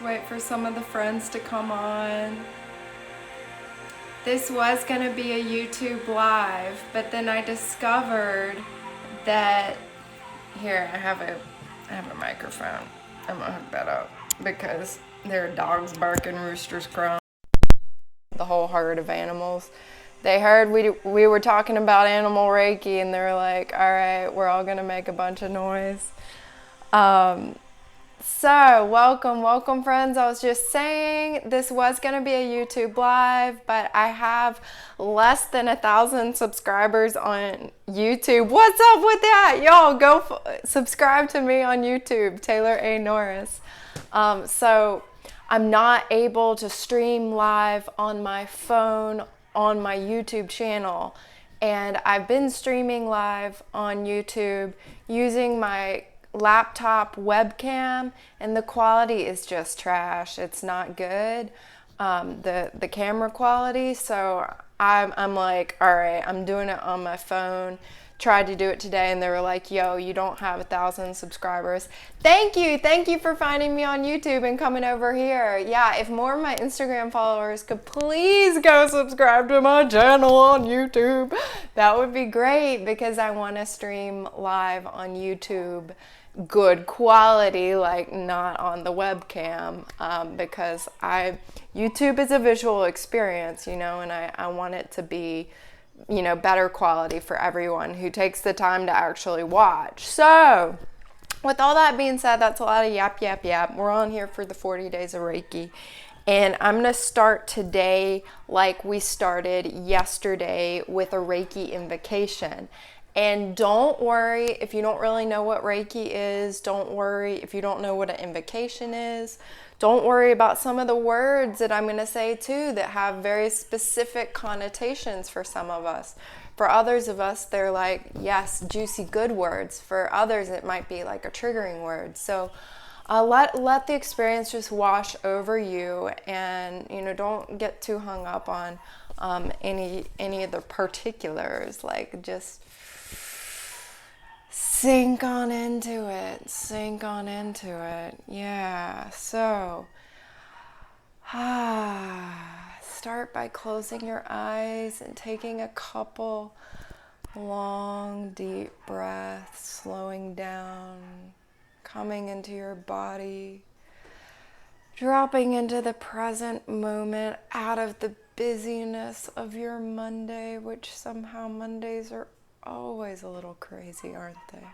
wait for some of the friends to come on. This was going to be a YouTube live, but then I discovered that here I have a microphone. I'm gonna hook that up because there are dogs barking, roosters crowing, the whole herd of animals. They heard we were talking about animal Reiki, and they're like, all right, we're all gonna make a bunch of noise. So welcome friends. I was just saying this was going to be a YouTube live, but I have less than 1,000 subscribers on YouTube. What's up with that? Y'all go subscribe to me on YouTube, Taylor A. Norris. So I'm not able to stream live on my phone on my YouTube channel. And I've been streaming live on YouTube using my laptop webcam, and the quality is just trash. It's not good, the camera quality. So I'm like, all right, I'm doing it on my phone. Tried to do it today, and they were like, yo, you don't have 1,000 subscribers. Thank you for finding me on YouTube and coming over here. Yeah, if more of my Instagram followers could please go subscribe to my channel on YouTube, that would be great, because I want to stream live on YouTube, good quality, like not on the webcam, because YouTube is a visual experience, and I want it to be better quality for everyone who takes the time to actually watch. So with all that being said, that's a lot of yap. We're on here for the 40 days of Reiki, and I'm going to start today like we started yesterday with a Reiki invocation. And don't worry if you don't really know what Reiki is. Don't worry if you don't know what an invocation is. Don't worry about some of the words that I'm going to say too that have very specific connotations for some of us. For others of us, they're like, yes, juicy, good words. For others, it might be like a triggering word. So let the experience just wash over you, and don't get too hung up on any of the particulars. Like, just sink on into it. Yeah. So start by closing your eyes and taking a couple long, deep breaths, slowing down, coming into your body, dropping into the present moment, out of the busyness of your Monday, which somehow Mondays are always a little crazy, aren't they?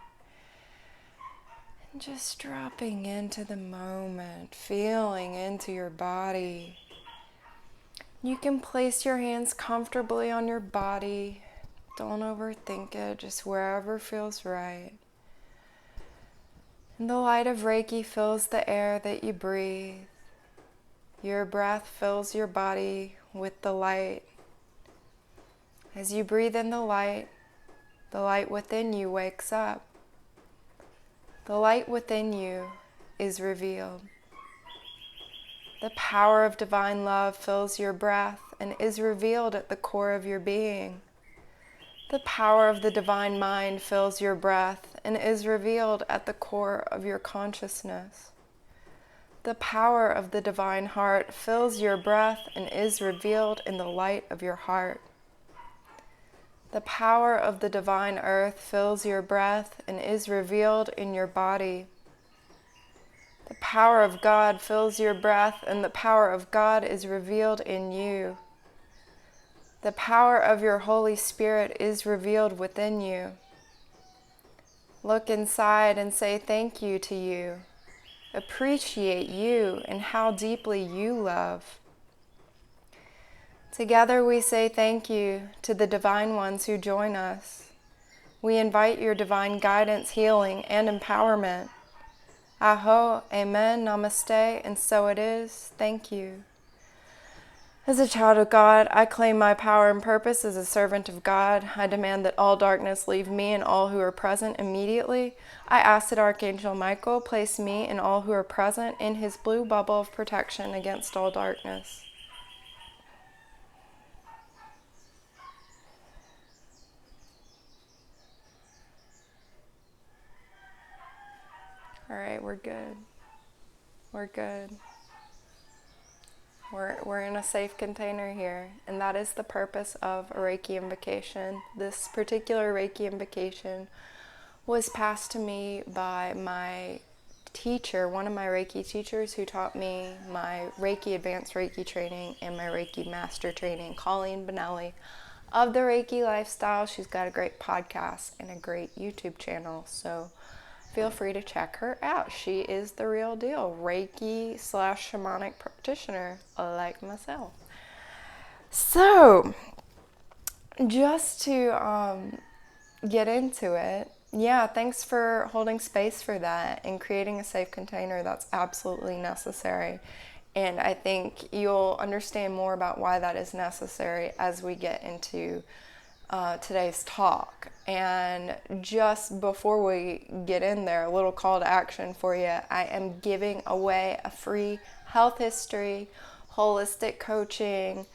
And just dropping into the moment, feeling into your body. You can place your hands comfortably on your body. Don't overthink it, just wherever feels right. And the light of Reiki fills the air that you breathe. Your breath fills your body with the light. As you breathe in the light within you wakes up. The light within you is revealed. The power of divine love fills your breath and is revealed at the core of your being. The power of the divine mind fills your breath and is revealed at the core of your consciousness. The power of the divine heart fills your breath and is revealed in the light of your heart. The power of the divine earth fills your breath and is revealed in your body. The power of God fills your breath, and the power of God is revealed in you. The power of your Holy Spirit is revealed within you. Look inside and say thank you to you. Appreciate you and how deeply you love. Together we say thank you to the divine ones who join us. We invite your divine guidance, healing, and empowerment. Aho, amen, namaste, and so it is. Thank you. As a child of God, I claim my power and purpose as a servant of God. I demand that all darkness leave me and all who are present immediately. I ask that Archangel Michael place me and all who are present in his blue bubble of protection against all darkness. All right, we're good. We're good. We're in a safe container here, and that is the purpose of a Reiki invocation. This particular Reiki invocation was passed to me by my teacher, one of my Reiki teachers who taught me my Reiki Advanced Reiki training and my Reiki Master training, Colleen Benelli of the Reiki Lifestyle. She's got a great podcast and a great YouTube channel, so feel free to check her out. She is the real deal, Reiki / shamanic practitioner like myself. So, just to get into it, yeah, thanks for holding space for that and creating a safe container. That's absolutely necessary. And I think you'll understand more about why that is necessary as we get into today's talk. And just before we get in there, a little call to action for you. I am giving away a free health history, holistic coaching,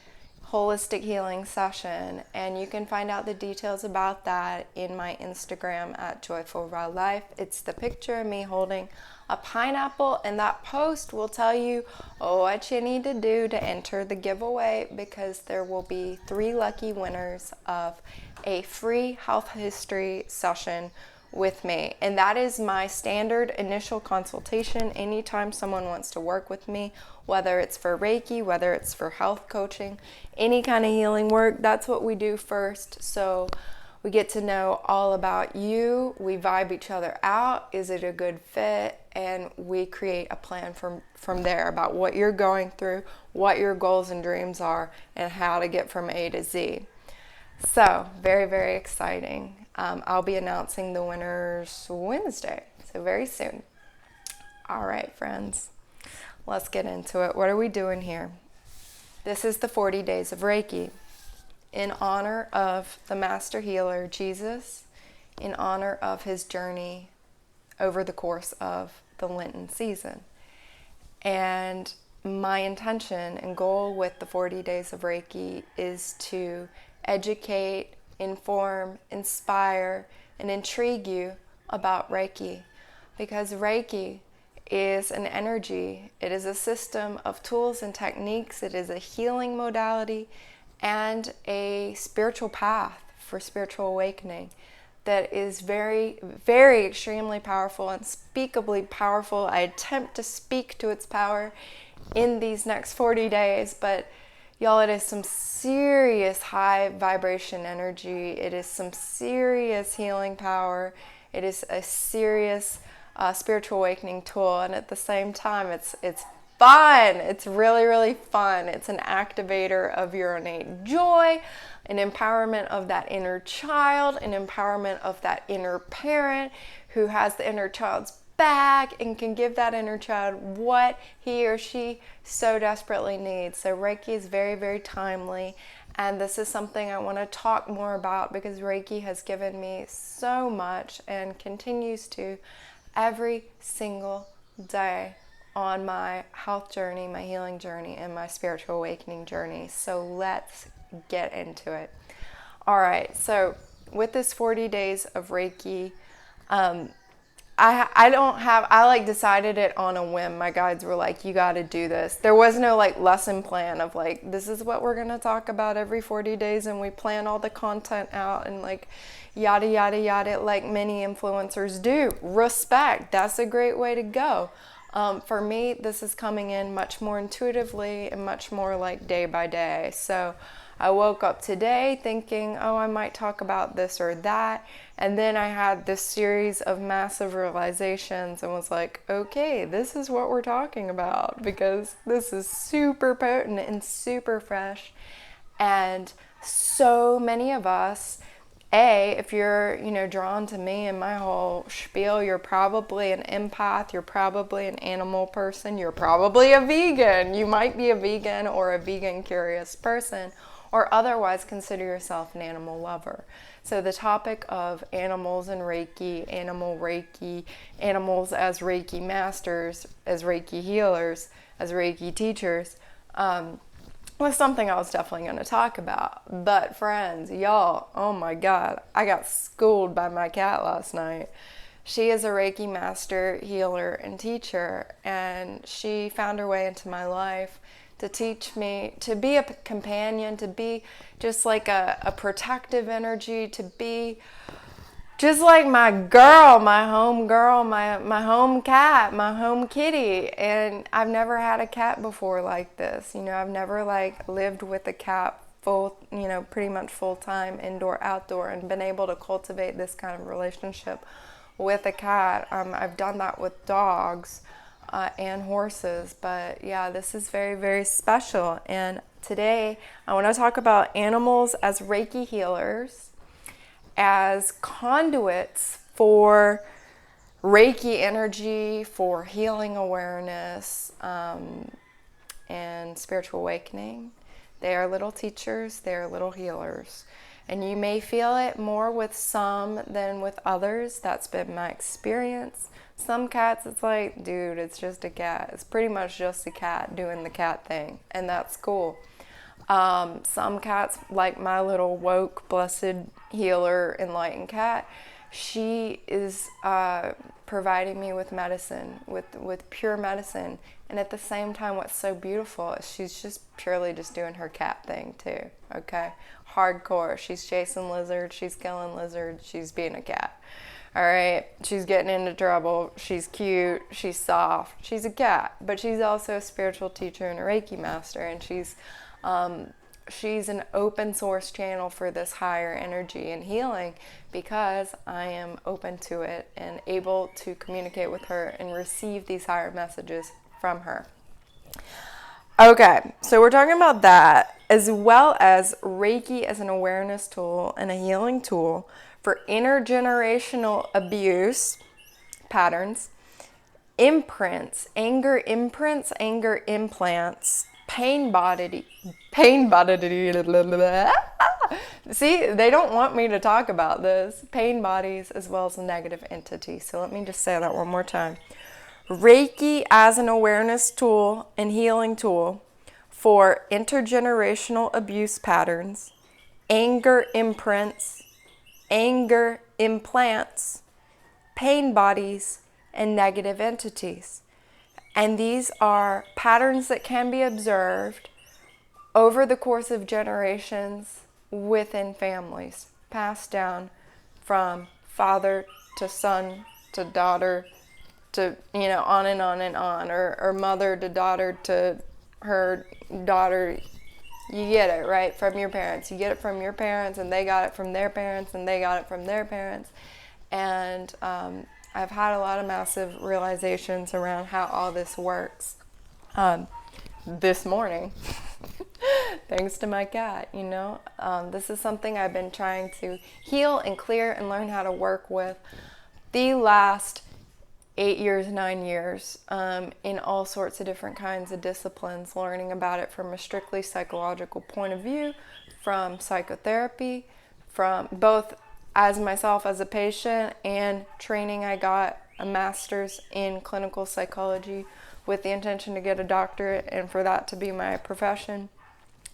holistic healing session, and you can find out the details about that in my Instagram at Joyful Raw Life. It's the picture of me holding a pineapple, and that post will tell you what you need to do to enter the giveaway, because there will be 3 lucky winners of a free health history session with me. And that is my standard initial consultation anytime someone wants to work with me, whether it's for Reiki, whether it's for health coaching, any kind of healing work. That's what we do first. So we get to know all about you, we vibe each other out, is it a good fit, and we create a plan from there about what you're going through, what your goals and dreams are, and how to get from A to Z. So, very, very exciting. I'll be announcing the winners Wednesday, so very soon. All right, friends, let's get into it. What are we doing here? This is the 40 Days of Reiki in honor of the Master Healer, Jesus, in honor of his journey over the course of the Lenten season. And my intention and goal with the 40 Days of Reiki is to educate, inform, inspire, and intrigue you about Reiki, because Reiki is an energy. It is a system of tools and techniques. It is a healing modality and a spiritual path for spiritual awakening that is very, very extremely powerful, unspeakably powerful. I attempt to speak to its power in these next 40 days, but y'all, it is some serious high vibration energy. It is some serious healing power. It is a serious spiritual awakening tool, and at the same time, it's fun. It's really, really fun. It's an activator of your innate joy, an empowerment of that inner child, an empowerment of that inner parent who has the inner child's back and can give that inner child what he or she so desperately needs. So Reiki is very, very timely, and this is something I want to talk more about because Reiki has given me so much and continues to every single day on my health journey, my healing journey, and my spiritual awakening journey. So let's get into it. All right, so with this 40 days of Reiki, I decided it on a whim. My guides were like, you got to do this. There was no lesson plan of this is what we're going to talk about every 40 days. And we plan all the content out and yada, yada, yada, like many influencers do. Respect. That's a great way to go. For me, this is coming in much more intuitively and much more day by day. So I woke up today thinking, I might talk about this or that. And then I had this series of massive realizations and was like, okay, this is what we're talking about, because this is super potent and super fresh. And so many of us, if you're, drawn to me and my whole spiel, you're probably an empath, you're probably an animal person, you're probably a vegan. You might be a vegan or a vegan curious person, or otherwise consider yourself an animal lover. So the topic of animals and Reiki, animals as Reiki masters, as Reiki healers, as Reiki teachers, was something I was definitely going to talk about. But friends, y'all, oh my God, I got schooled by my cat last night. She is a Reiki master, healer, and teacher, and she found her way into my life to teach me to be a companion, to be just like a protective energy, to be just like my girl, my home girl, my home cat, my home kitty. And I've never had a cat before like this. I've never like lived with a cat full, pretty much full time, indoor, outdoor, and been able to cultivate this kind of relationship with a cat. I've done that with dogs and horses, but yeah, this is very, very special. And today I want to talk about animals as Reiki healers, as conduits for Reiki energy, for healing awareness, and spiritual awakening. They are little teachers, they are little healers. And you may feel it more with some than with others. That's been my experience. Some cats, it's like, dude, it's just a cat. It's pretty much just a cat doing the cat thing, and that's cool. Some cats, like my little woke, blessed, healer, enlightened cat, she is providing me with medicine, with pure medicine. And at the same time, what's so beautiful is she's just purely just doing her cat thing too, okay? Hardcore. She's chasing lizards, she's killing lizards, she's being a cat. All right, she's getting into trouble, she's cute, she's soft, she's a cat, but she's also a spiritual teacher and a Reiki master, and she's an open source channel for this higher energy and healing because I am open to it and able to communicate with her and receive these higher messages from her. Okay, so we're talking about that, as well as Reiki as an awareness tool and a healing tool for intergenerational abuse patterns, imprints, anger implants, pain body. See, they don't want me to talk about this. Pain bodies as well as negative entities. So let me just say that one more time. Reiki as an awareness tool and healing tool for intergenerational abuse patterns, anger imprints, anger implants, pain bodies, and negative entities. And these are patterns that can be observed over the course of generations within families, passed down from father to son to daughter to, on and on and on, or mother to daughter to her daughter. You get it, right? From your parents. You get it from your parents, and they got it from their parents, and they got it from their parents. And I've had a lot of massive realizations around how all this works this morning, thanks to my cat, This is something I've been trying to heal and clear and learn how to work with the last 8 years, 9 years, in all sorts of different kinds of disciplines, learning about it from a strictly psychological point of view, from psychotherapy, from both as myself as a patient and training. I got a master's in clinical psychology with the intention to get a doctorate and for that to be my profession,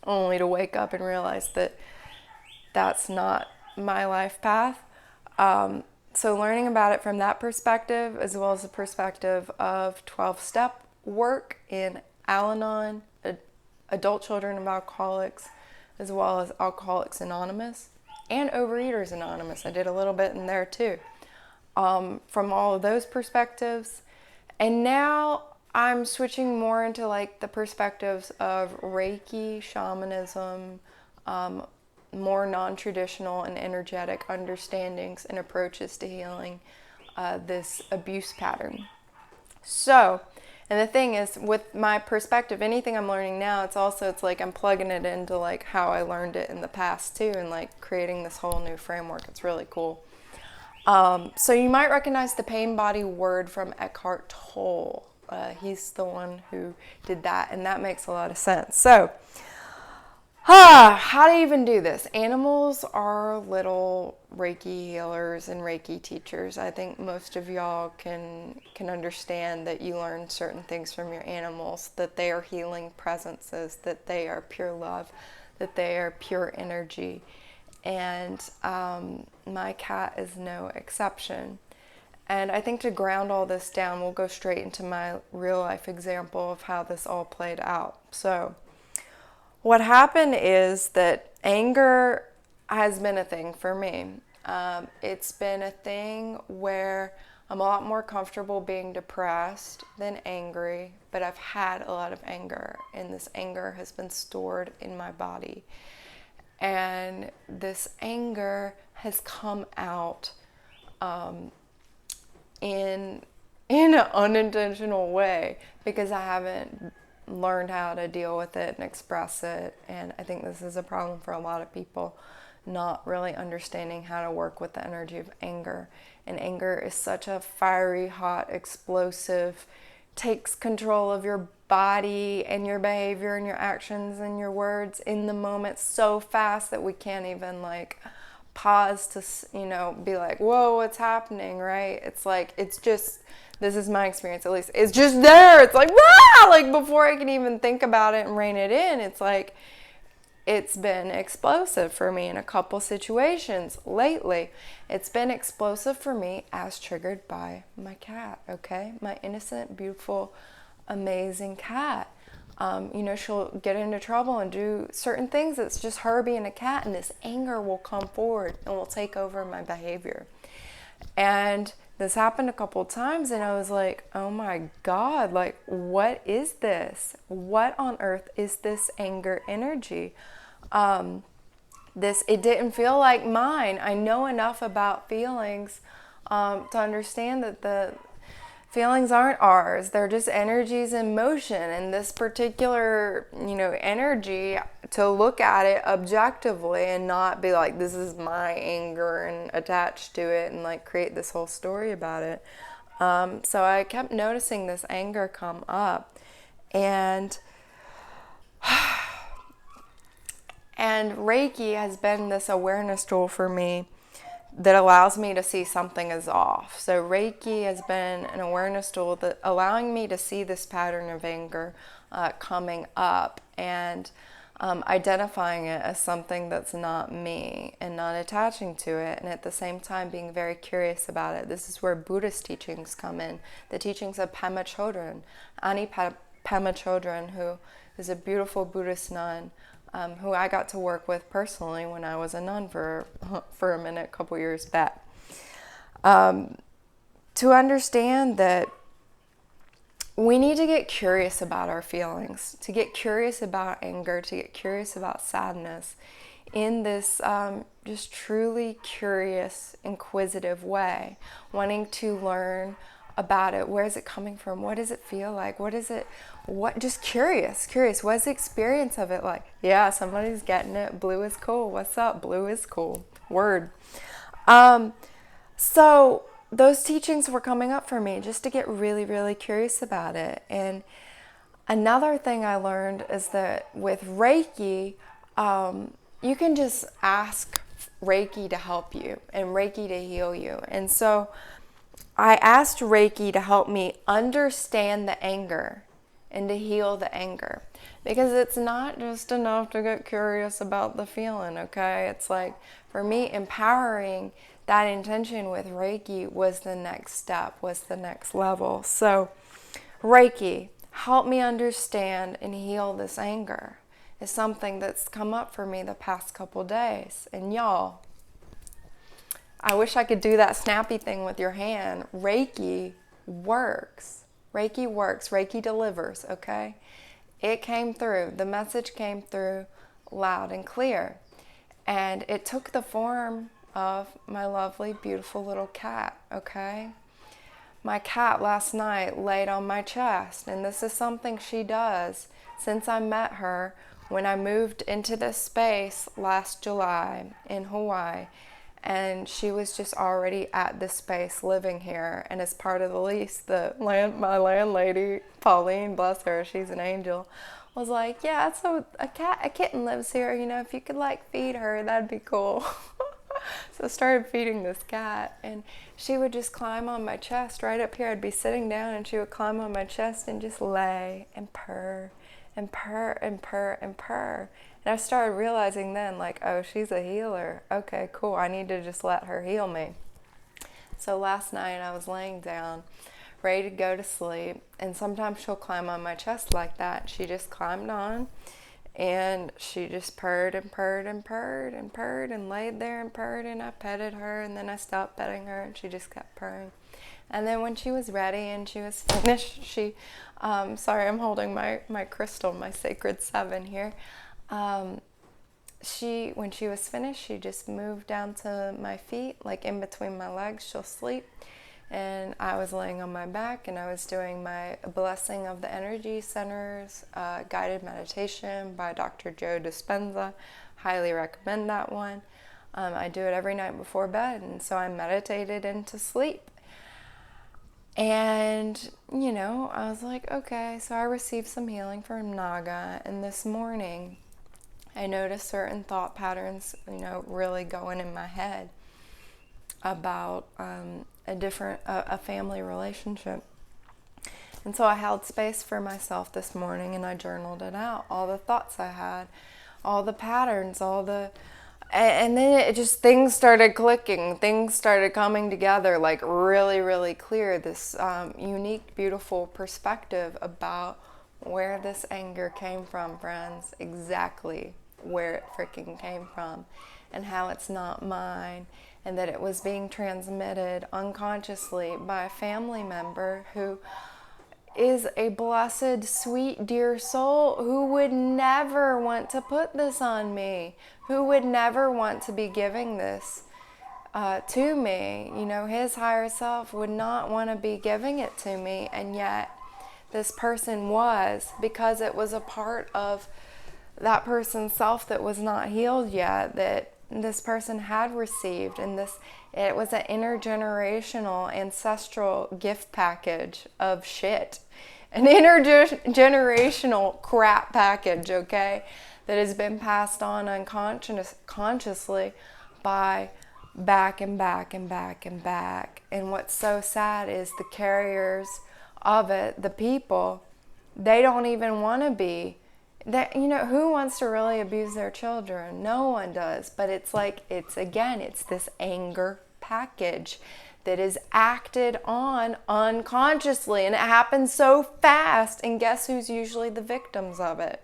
only to wake up and realize that that's not my life path. So learning about it from that perspective, as well as the perspective of 12-step work in Al-Anon, adult children of alcoholics, as well as Alcoholics Anonymous and Overeaters Anonymous. I did a little bit in there too. From all of those perspectives. And now I'm switching more into like the perspectives of Reiki, shamanism, more non-traditional and energetic understandings and approaches to healing this abuse pattern. So, and the thing is, with my perspective, anything I'm learning now, it's like I'm plugging it into like how I learned it in the past too, and like creating this whole new framework. It's really cool. So you might recognize the pain body word from Eckhart Tolle. He's the one who did that, and that makes a lot of sense. So, how to even do this? Animals are little Reiki healers and Reiki teachers. I think most of y'all can understand that you learn certain things from your animals, that they are healing presences, that they are pure love, that they are pure energy. And my cat is no exception. And I think to ground all this down, we'll go straight into my real life example of how this all played out. So what happened is that anger has been a thing for me. It's been a thing where I'm a lot more comfortable being depressed than angry, but I've had a lot of anger, and this anger has been stored in my body. And this anger has come out in an unintentional way because I haven't learned how to deal with it and express it. And I think this is a problem for a lot of people, not really understanding how to work with the energy of anger. And anger is such a fiery, hot, explosive, takes control of your body and your behavior and your actions and your words in the moment so fast that we can't even like pause to, be like, whoa, what's happening, right? It's like, it's just, this is my experience at least, it's just there. It's like, wow, like before I can even think about it and rein it in, it's like, it's been explosive for me in a couple situations lately. It's been explosive for me as triggered by my cat, okay? My innocent, beautiful, amazing cat. She'll get into trouble and do certain things. It's just her being a cat, and this anger will come forward and will take over my behavior. And this happened a couple times, and I was like, oh my God, like, what is this? What on earth is this anger energy? It didn't feel like mine. I know enough about feelings to understand that the feelings aren't ours. They're just energies in motion. And this particular, energy, to look at it objectively and not be like, this is my anger and attached to it and like create this whole story about it. So I kept noticing this anger come up, and Reiki has been this awareness tool for me that allows me to see something is off. So Reiki has been an awareness tool that allowing me to see this pattern of anger coming up and identifying it as something that's not me and not attaching to it, and at the same time being very curious about it. This is where Buddhist teachings come in, the teachings of Pema Chodron, Pema Chodron, who is a beautiful Buddhist nun, who I got to work with personally when I was a nun for a minute, a couple years back. To understand that we need to get curious about our feelings, to get curious about anger, to get curious about sadness in this just truly curious, inquisitive way, wanting to learn about it. Where is it coming from? What does it feel like? Just curious. What is the experience of it like? Yeah, somebody's getting it. Blue is cool. What's up? Blue is cool. Word. So those teachings were coming up for me just to get really, really curious about it. And another thing I learned is that with Reiki, you can just ask Reiki to help you and Reiki to heal you. And so I asked Reiki to help me understand the anger and to heal the anger, because it's not just enough to get curious about the feeling, okay? It's like, for me, empowering that intention with Reiki was the next step, was the next level. So Reiki, help me understand and heal this anger, is something that's come up for me the past couple days. And y'all, I wish I could do that snappy thing with your hand. Reiki works. Reiki works. Reiki delivers, okay? It came through. The message came through loud and clear. And it took the form of my lovely, beautiful little cat, okay? My cat last night laid on my chest, and this is something she does since I met her when I moved into this space last July in Hawaii. And she was just already at this space living here. And as part of the lease, my landlady, Pauline, bless her, she's an angel, was like, yeah, so a kitten lives here, if you could like feed her, that'd be cool. So I started feeding this cat, and she would just climb on my chest right up here. I'd be sitting down and she would climb on my chest and just lay and purr and purr and purr and purr. And I started realizing then, like, oh, she's a healer. Okay, cool. I need to just let her heal me. So last night I was laying down, ready to go to sleep, and sometimes she'll climb on my chest like that. She just climbed on, and she just purred and purred and purred and purred and laid there and purred, and I petted her, and then I stopped petting her, and she just kept purring. And then when she was ready and she was finished, she, sorry, I'm holding my crystal, my sacred 7 here. When she was finished, she just moved down to my feet, like in between my legs. She'll sleep. And I was laying on my back, and I was doing my Blessing of the Energy Centers guided meditation by Dr. Joe Dispenza. Highly recommend that one. I do it every night before bed, and so I meditated into sleep. And, I was like, okay, so I received some healing from Naga, and this morning I noticed certain thought patterns, really going in my head about a family relationship. And so I held space for myself this morning, and I journaled it out, all the thoughts I had, all the patterns, and then things started clicking, things started coming together, like really, really clear, this unique, beautiful perspective about where this anger came from, friends, exactly where it freaking came from, and how it's not mine, and that it was being transmitted unconsciously by a family member who is a blessed, sweet, dear soul who would never want to put this on me, who would never want to be giving this to me. His higher self would not want to be giving it to me, and yet this person was, because it was a part of that person's self that was not healed yet, that this person had received, and it was an intergenerational, ancestral gift package of shit. An intergenerational crap package, okay, that has been passed on unconsciously by back and back and back and back. And what's so sad is the carriers of it, the people, they don't even want to be. Who wants to really abuse their children? No one does. But it's this anger package that is acted on unconsciously, and it happens so fast. And guess who's usually the victims of it?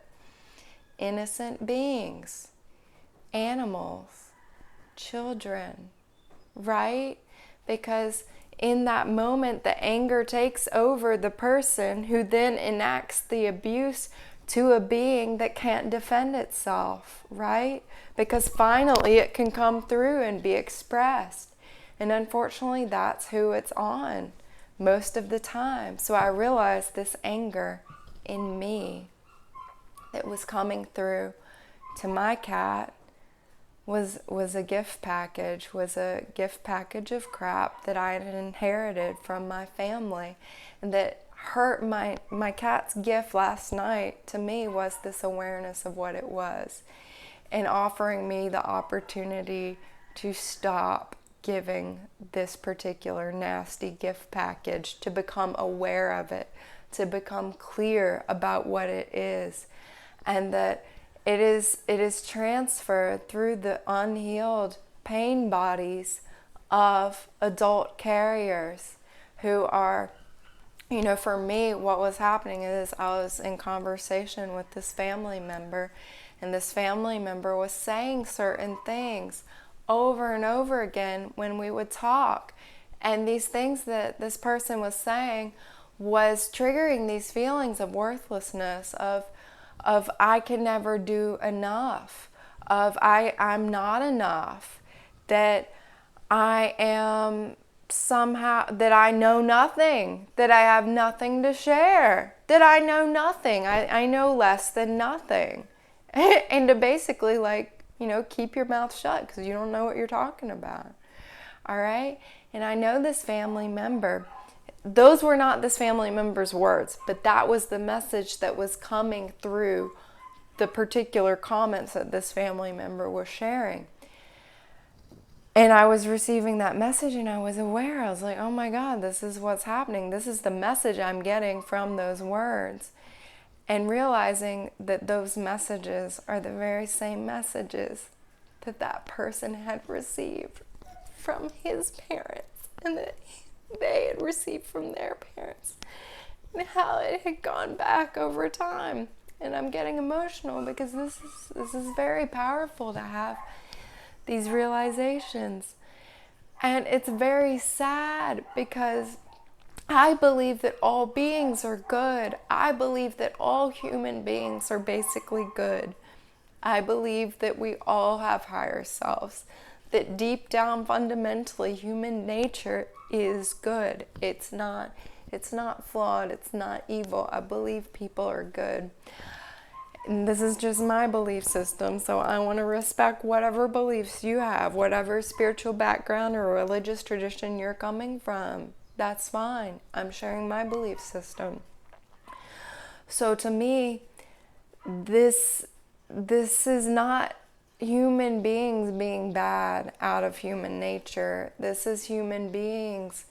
Innocent beings, animals, children, right? Because in that moment, the anger takes over the person, who then enacts the abuse to a being that can't defend itself, right? Because finally it can come through and be expressed. And unfortunately, that's who it's on most of the time. So I realized this anger in me that was coming through to my cat was a gift package, of crap that I had inherited from my family, and that hurt my cat's gift last night to me was this awareness of what it was, and offering me the opportunity to stop giving this particular nasty gift package, to become aware of it, to become clear about what it is, and that it is transferred through the unhealed pain bodies of adult carriers who are, for me, what was happening is I was in conversation with this family member, and this family member was saying certain things over and over again when we would talk. And these things that this person was saying was triggering these feelings of worthlessness, of I can never do enough, of I'm not enough, that I am somehow, that I know nothing, that I have nothing to share, that I know nothing, I know less than nothing. And to basically keep your mouth shut because you don't know what you're talking about. All right? And I know this family member, those were not this family member's words, but that was the message that was coming through the particular comments that this family member was sharing. And I was receiving that message, and I was aware. I was like, oh my God, this is what's happening. This is the message I'm getting from those words. And realizing that those messages are the very same messages that that person had received from his parents. and that they had received from their parents, and how it had gone back over time. And I'm getting emotional because this is very powerful to have these realizations. And it's very sad because I believe that all beings are good. I believe that all human beings are basically good. I believe that we all have higher selves, that deep down fundamentally human nature is good. It's not flawed, it's not evil. I believe people are good. And this is just my belief system, so I want to respect whatever beliefs you have, whatever spiritual background or religious tradition you're coming from. That's fine. I'm sharing my belief system. So to me, this is not human beings being bad out of human nature. This is human beings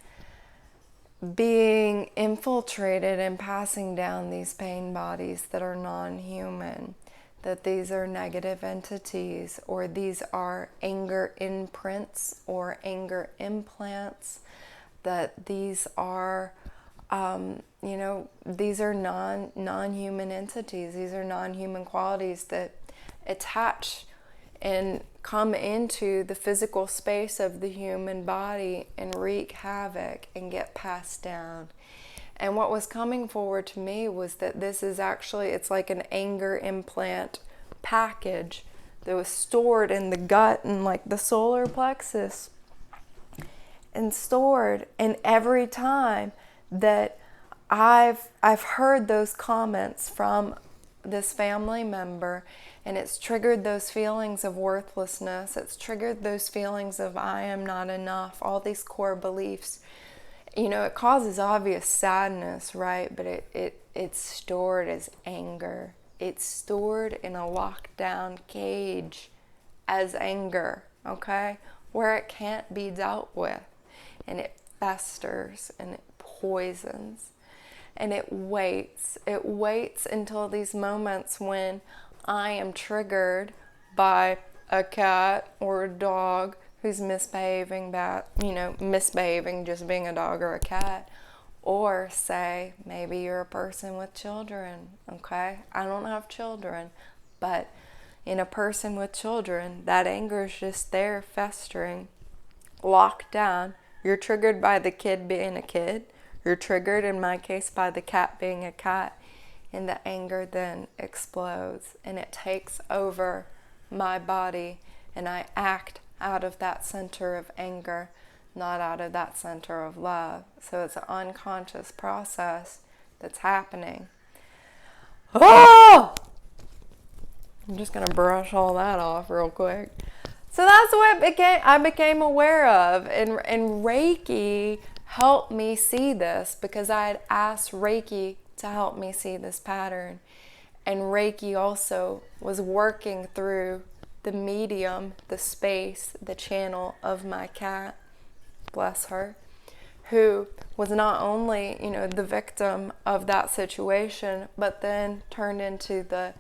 being infiltrated and passing down these pain bodies that are non-human, that these are negative entities, or these are anger imprints or anger implants, that these are these are non-human entities. These are non-human qualities that attach and come into the physical space of the human body and wreak havoc and get passed down. And what was coming forward to me was that this is actually, it's like an anger implant package that was stored in the gut and like the solar plexus, and stored. And every time that I've heard those comments from this family member, and it's triggered those feelings of worthlessness, it's triggered those feelings of I am not enough, all these core beliefs. It causes obvious sadness, right? But it's stored as anger. It's stored in a lockdown cage as anger, okay? Where it can't be dealt with. And it festers and it poisons. And it waits until these moments when I am triggered by a cat or a dog who's misbehaving just being a dog or a cat. Or say, maybe you're a person with children, okay? I don't have children, but in a person with children, that anger is just there festering, locked down. You're triggered by the kid being a kid. You're triggered, in my case, by the cat being a cat. And the anger then explodes and it takes over my body, and I act out of that center of anger, not out of that center of love. So it's an unconscious process that's happening. Oh! I'm just going to brush all that off real quick. So that's what I became aware of. And Reiki helped me see this because I had asked Reiki to help me see this pattern. And Reiki also was working through the medium, the space, the channel of my cat, bless her, who was not only, the victim of that situation, but then turned into the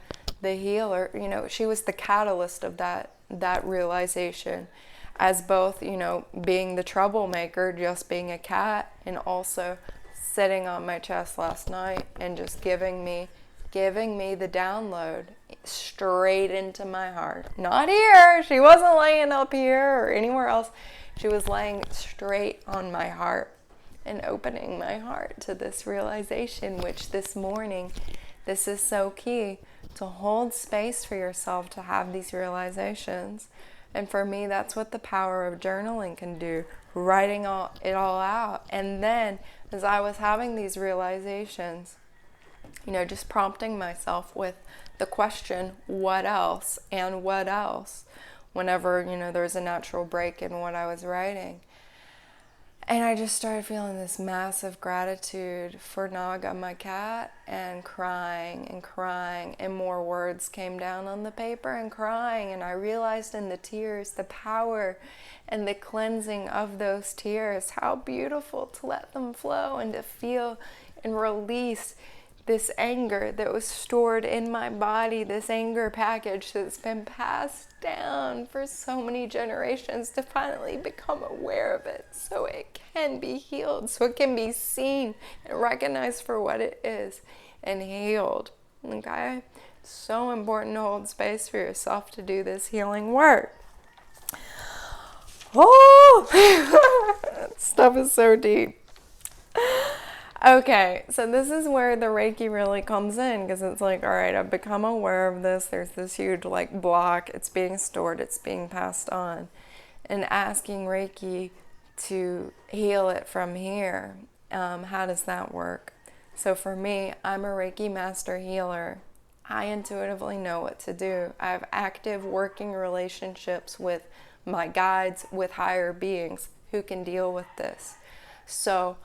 healer. She was the catalyst of that realization, as both, being the troublemaker, just being a cat, and also sitting on my chest last night and just giving me the download straight into my heart. Not here. She wasn't laying up here or anywhere else. She was laying straight on my heart and opening my heart to this realization, which this morning, this is so key, to hold space for yourself to have these realizations. And for me, that's what the power of journaling can do, writing it all out. And then as I was having these realizations, just prompting myself with the question, what else? And what else? Whenever, there's a natural break in what I was writing. And I just started feeling this massive gratitude for Naga, my cat, and crying, and more words came down on the paper and crying. And I realized in the tears, the power and the cleansing of those tears, how beautiful to let them flow and to feel and release this anger that was stored in my body, this anger package that's been passed down for so many generations, to finally become aware of it so it can be healed, so it can be seen and recognized for what it is and healed. Okay? It's so important to hold space for yourself to do this healing work. Oh, that stuff is so deep. Okay, so this is where the Reiki really comes in, because it's like, all right, I've become aware of this. There's this huge like block. It's being stored. It's being passed on. And asking Reiki to heal it from here. How does that work? So for me, I'm a Reiki master healer. I intuitively know what to do. I have active working relationships with my guides, with higher beings who can deal with this. So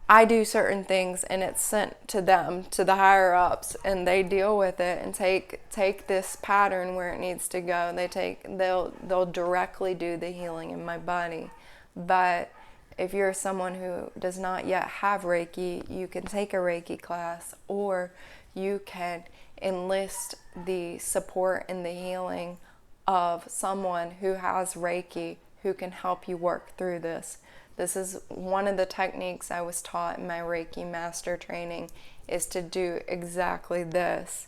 I do certain things and it's sent to them, to the higher ups, and they deal with it and take this pattern where it needs to go. They'll directly do the healing in my body. But if you're someone who does not yet have Reiki, you can take a Reiki class, or you can enlist the support and the healing of someone who has Reiki who can help you work through this. This is one of the techniques I was taught in my Reiki master training, is to do exactly this.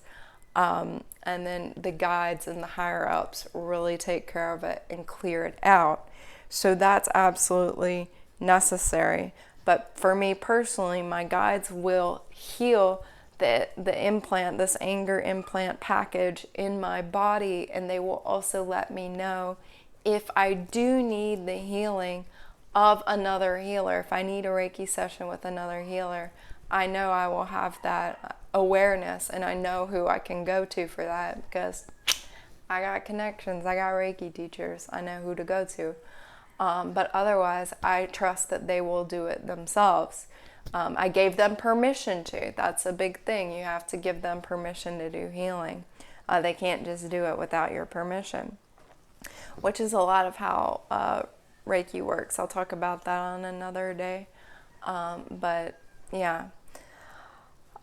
And then the guides and the higher ups really take care of it and clear it out. So that's absolutely necessary. But for me personally, my guides will heal the implant, this anger implant package in my body, and they will also let me know if I do need the healing of another healer. If I need a Reiki session with another healer, I know I will have that awareness, and I know who I can go to for that, because I got connections, I got Reiki teachers, I know who to go to. But otherwise, I trust that they will do it themselves. I gave them permission to. That's a big thing. You have to give them permission to do healing. They can't just do it without your permission, which is a lot of how Reiki works. I'll talk about that on another day. But yeah.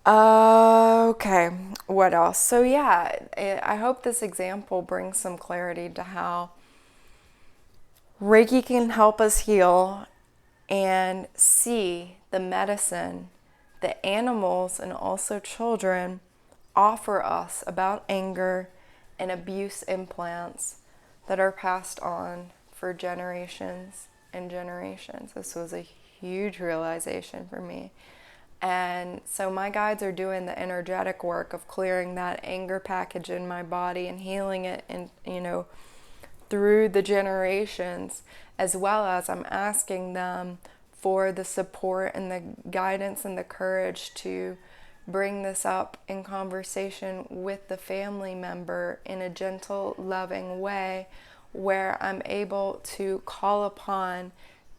Okay, what else? So yeah, I hope this example brings some clarity to how Reiki can help us heal and see the medicine that animals and also children offer us about anger and abuse implants that are passed on for generations and generations. This was a huge realization for me. And so my guides are doing the energetic work of clearing that anger package in my body and healing it, and through the generations, as well as I'm asking them for the support and the guidance and the courage to bring this up in conversation with the family member in a gentle, loving way, where I'm able to call upon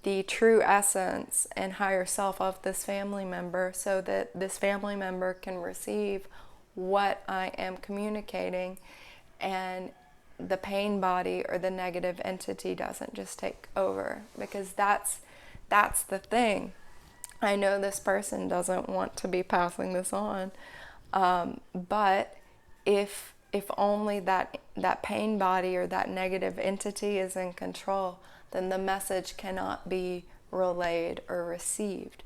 the true essence and higher self of this family member, so that this family member can receive what I am communicating, and the pain body or the negative entity doesn't just take over. Because that's the thing. I know this person doesn't want to be passing this on, but if only that pain body or that negative entity is in control, then the message cannot be relayed or received.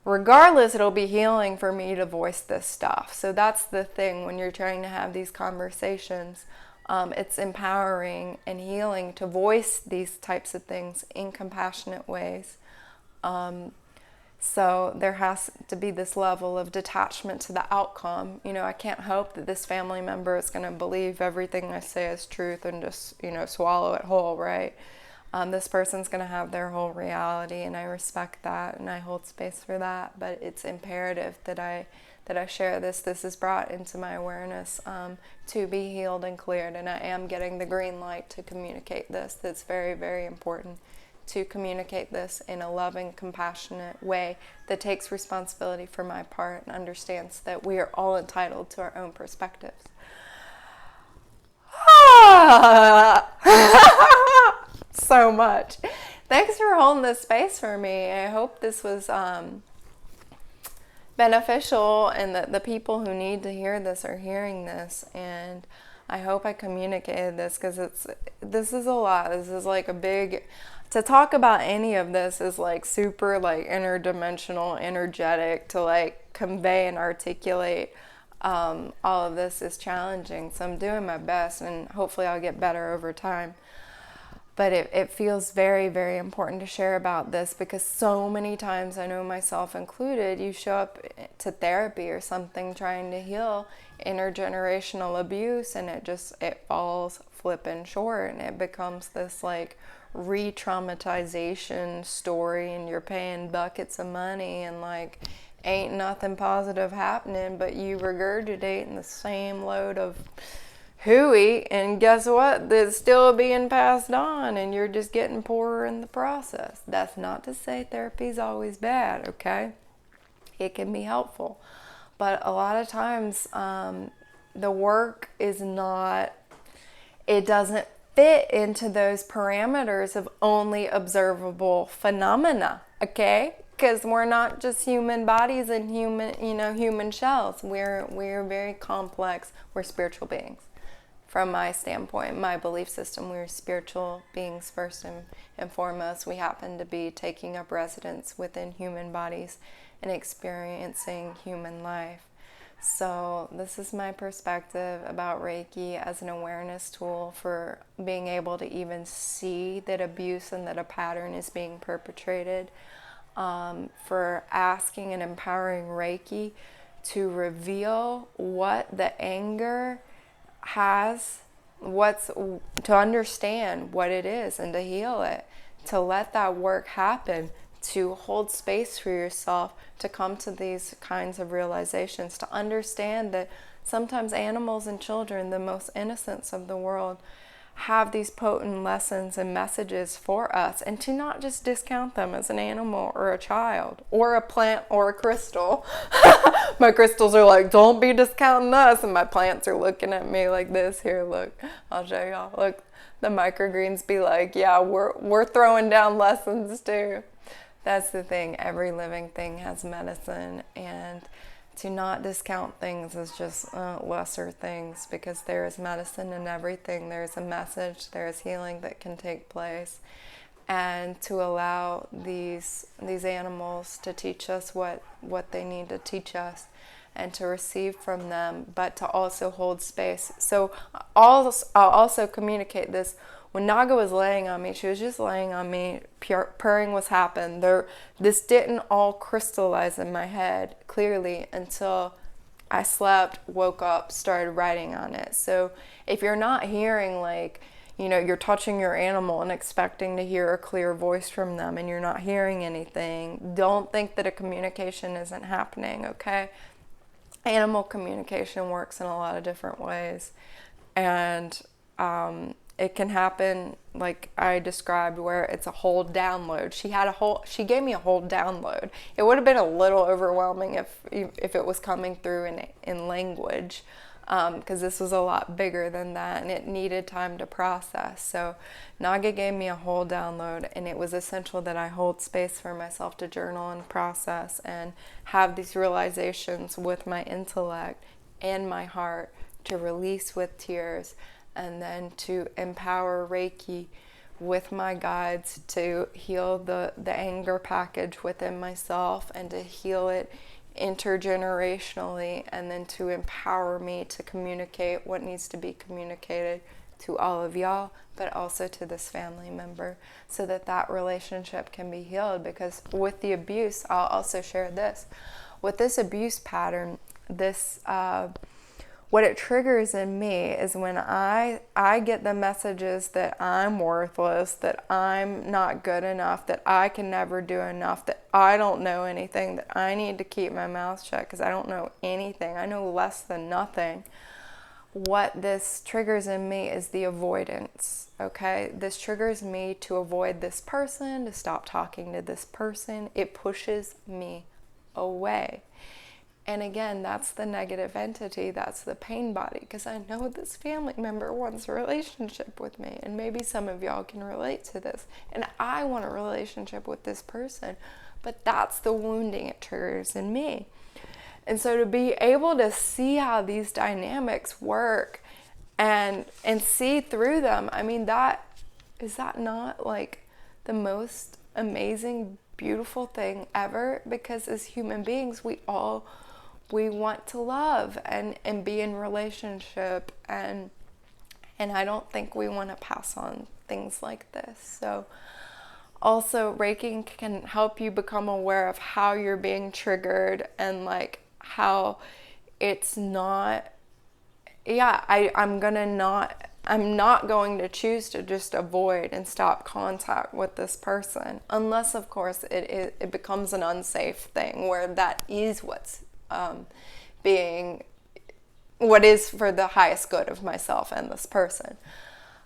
Regardless, it'll be healing for me to voice this stuff. So that's the thing when you're trying to have these conversations. It's empowering and healing to voice these types of things in compassionate ways. So there has to be this level of detachment to the outcome. I can't hope that this family member is going to believe everything I say is truth and just, swallow it whole, right? This person's going to have their whole reality, and I respect that, and I hold space for that. But it's imperative that I share this. This is brought into my awareness to be healed and cleared, and I am getting the green light to communicate this. That's very, very important, to communicate this in a loving, compassionate way that takes responsibility for my part and understands that we are all entitled to our own perspectives. So much. Thanks for holding this space for me. I hope this was beneficial, and that the people who need to hear this are hearing this. And I hope I communicated this, because this is a lot. This is like a big, to talk about any of this is like super like interdimensional, energetic, to like convey and articulate all of this is challenging. So I'm doing my best, and hopefully I'll get better over time. But it feels very, very important to share about this, because so many times, I know myself included, you show up to therapy or something trying to heal intergenerational abuse, and it falls flipping short, and it becomes this like re-traumatization story, and you're paying buckets of money, and like ain't nothing positive happening, but you regurgitating the same load of hooey, and guess what? That's still being passed on, and you're just getting poorer in the process. That's not to say therapy's always bad, okay? It can be helpful. But a lot of times, the work is not, it doesn't fit into those parameters of only observable phenomena, okay? Because we're not just human bodies and human shells. We're very complex. We're spiritual beings. From my standpoint, my belief system, we're spiritual beings first and foremost. We happen to be taking up residence within human bodies and experiencing human life. So this is my perspective about Reiki as an awareness tool for being able to even see that abuse and that a pattern is being perpetrated, for asking and empowering Reiki to reveal what the anger has, to understand what it is and to heal it, to let that work happen, to hold space for yourself, to come to these kinds of realizations, to understand that sometimes animals and children, the most innocents of the world, have these potent lessons and messages for us, and to not just discount them as an animal or a child or a plant or a crystal. My crystals are like, don't be discounting us, and my plants are looking at me like this. Here, look, I'll show y'all. Look, the microgreens be like, yeah, we're throwing down lessons too. That's the thing. Every living thing has medicine, and to not discount things as just lesser things, because there is medicine in everything. There is a message, there is healing that can take place, and to allow these animals to teach us what they need to teach us, and to receive from them, but to also hold space. So I'll also communicate this. When Naga was laying on me, she was just laying on me, purring was happening. This didn't all crystallize in my head clearly until I slept, woke up, started writing on it. So if you're not hearing, like, you're touching your animal and expecting to hear a clear voice from them, and you're not hearing anything, don't think that a communication isn't happening, okay? Animal communication works in a lot of different ways. And it can happen like I described, where it's a whole download. She gave me a whole download. It would have been a little overwhelming if it was coming through in language, because this was a lot bigger than that, and it needed time to process. So Naga gave me a whole download, and it was essential that I hold space for myself to journal and process and have these realizations with my intellect and my heart, to release with tears, and then to empower Reiki with my guides to heal the anger package within myself, and to heal it intergenerationally, and then to empower me to communicate what needs to be communicated to all of y'all, but also to this family member, so that relationship can be healed. Because with the abuse, I'll also share this, with this abuse pattern, what it triggers in me is when I get the messages that I'm worthless, that I'm not good enough, that I can never do enough, that I don't know anything, that I need to keep my mouth shut because I don't know anything. I know less than nothing. What this triggers in me is the avoidance, okay? This triggers me to avoid this person, to stop talking to this person. It pushes me away. And again, that's the negative entity, that's the pain body, because I know this family member wants a relationship with me, and maybe some of y'all can relate to this, and I want a relationship with this person, but that's the wounding it triggers in me. And so to be able to see how these dynamics work and see through them, I mean, is that not like the most amazing, beautiful thing ever? Because as human beings, we want to love and be in relationship, and I don't think we want to pass on things like this. So also, Reiki can help you become aware of how you're being triggered, and like how it's not, I'm not going to choose to just avoid and stop contact with this person, unless of course it becomes an unsafe thing where that is what's being, what is for the highest good of myself and this person.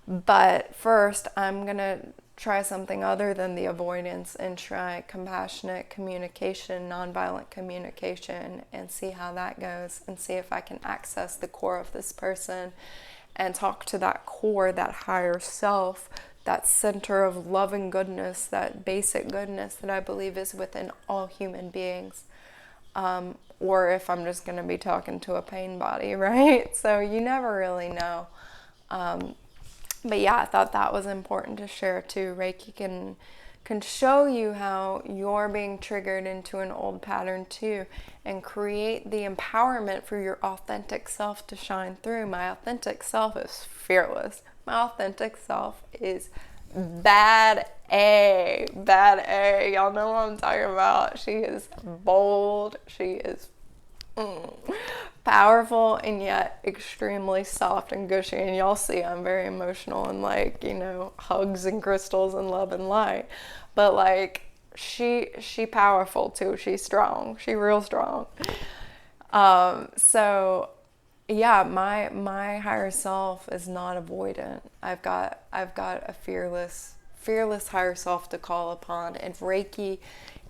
But first, I'm gonna try something other than the avoidance and try compassionate communication, nonviolent communication, and see how that goes, and see if I can access the core of this person and talk to that core, that higher self, that center of love and goodness, that basic goodness that I believe is within all human beings. Or if I'm just going to be talking to a pain body, right? So you never really know. But yeah, I thought that was important to share too. Reiki can show you how you're being triggered into an old pattern too, and create the empowerment for your authentic self to shine through. My authentic self is fearless. My authentic self is bad A. Y'all know what I'm talking about. She is bold. She is powerful, and yet extremely soft and gushy. And y'all see I'm very emotional and like, hugs and crystals and love and light. But like she powerful too. She's strong. She real strong. So yeah, my higher self is not avoidant. I've got a fearless higher self to call upon, and Reiki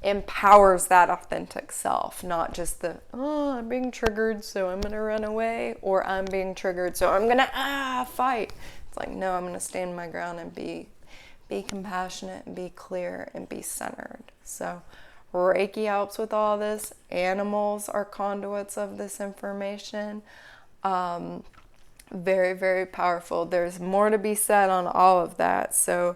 empowers that authentic self, not just the, I'm being triggered, so I'm gonna run away, or I'm being triggered, so I'm gonna fight. It's like, no, I'm gonna stand my ground and be compassionate and be clear and be centered. So Reiki helps with all this. Animals are conduits of this information. Very, very powerful. There's more to be said on all of that. So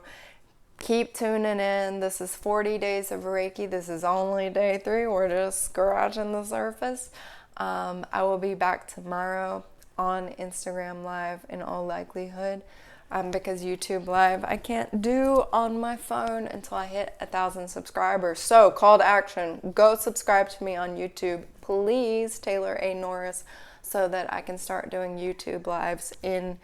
keep tuning in. This is 40 days of Reiki. This is only day 3. We're just scratching the surface. I will be back tomorrow on Instagram Live in all likelihood. Because YouTube Live I can't do on my phone until I hit 1,000 subscribers. So call to action. Go subscribe to me on YouTube. Please, Taylor A. Norris, so that I can start doing YouTube Lives in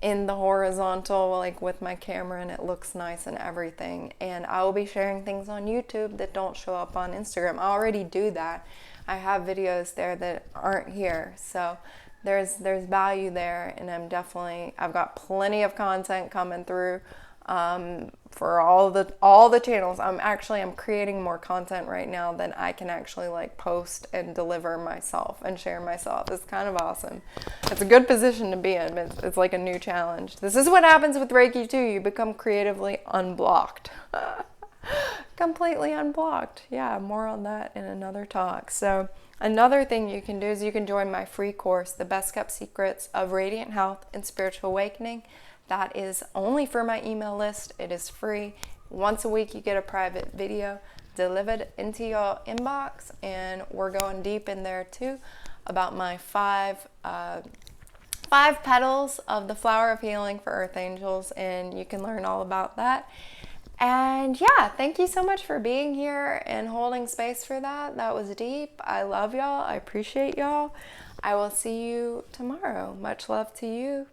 the horizontal, like with my camera, and it looks nice and everything. And I will be sharing things on YouTube that don't show up on Instagram. I already do that. I have videos there that aren't here. So there's value there, and I've got plenty of content coming through for all the channels. I'm creating more content right now than I can actually like post and deliver myself and share myself. It's kind of awesome. It's a good position to be in. It's like a new challenge. This is what happens with Reiki too. You become creatively unblocked. Completely unblocked. Yeah, more on that in another talk. So another thing you can do is you can join my free course, The Best Kept Secrets of Radiant Health and Spiritual Awakening. That is only for my email list. It is free. Once a week you get a private video delivered into your inbox, and we're going deep in there too about my 5 petals of the flower of healing for earth angels, and you can learn all about that. And yeah, thank you so much for being here and holding space for that. That was deep. I love y'all. I appreciate y'all. I will see you tomorrow. Much love to you.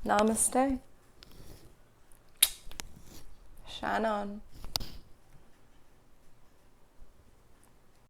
Namaste. Shine on.